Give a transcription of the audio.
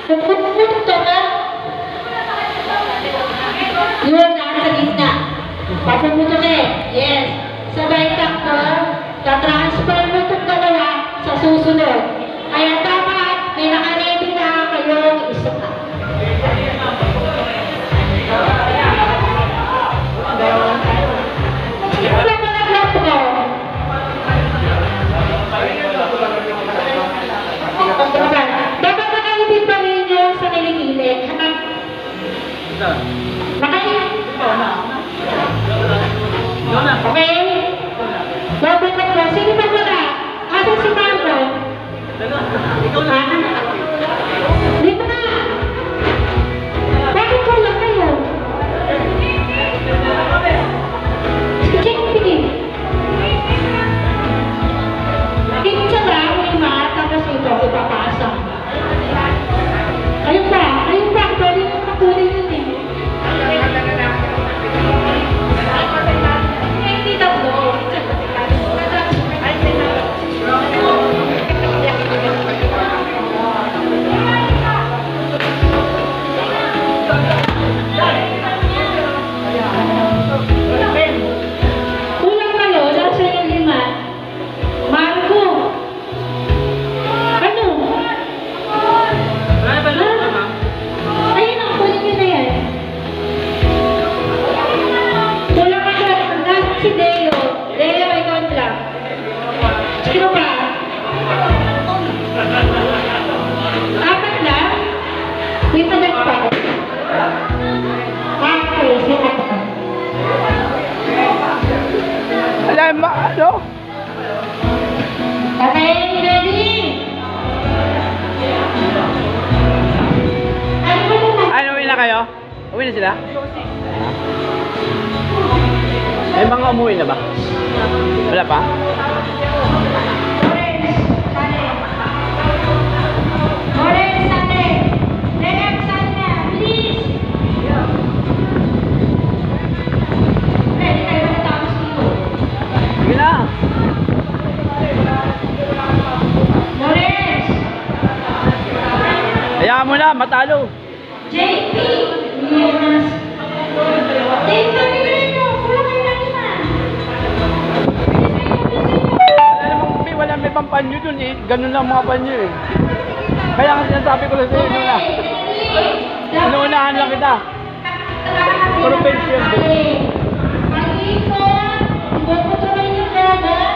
Nagpupunto ka. Yun, nasa gitna. Papupunto ka eh. Yes. Sabay takbo, tatransfer mo itong dalawa sa susunod. Kaya dapat may nakaready na kayong isa. Dapat nakaibig pa rin yun sa kilikili. Okay? Dapat na. Sino ba wala? Asa si Marco? Ikaw na. Dito na. Bakit wala kayo? Sige. Picture lang, lima, tapos ito, ipapasa. Ayun ba? Pwede yung makunin yun eh. Hindi tatlo. Kulang kayo, nasa yung lima. Marco. Ano? Ayun ang kunin nyo na yan. Kulang kayo, nasa si Deo. Deo may contract. Sino ba? Apat lang? May padagpa. Okay, sino ba? Alam mo, ano? Okay, ready? Ano ba naman? Ano, uwi na kayo? Uwi na sila? May mga umuwi na ba? Wala pa? Orange, sale. Red, sale na. Please. Ready tayo matapos dito. Sige na! Orange. Hayaan mo na, matalo! JP. Yes. Dave, kami nyo. Wala kayo na naman. Wala may pampanyo dun eh. Ganun lang mga panyo eh. Kaya nga sinasabi ko lang sa'yo, inuunahan lang kita. Puro pension din. Mag-iikot. Ibuputuloy yung gano'n.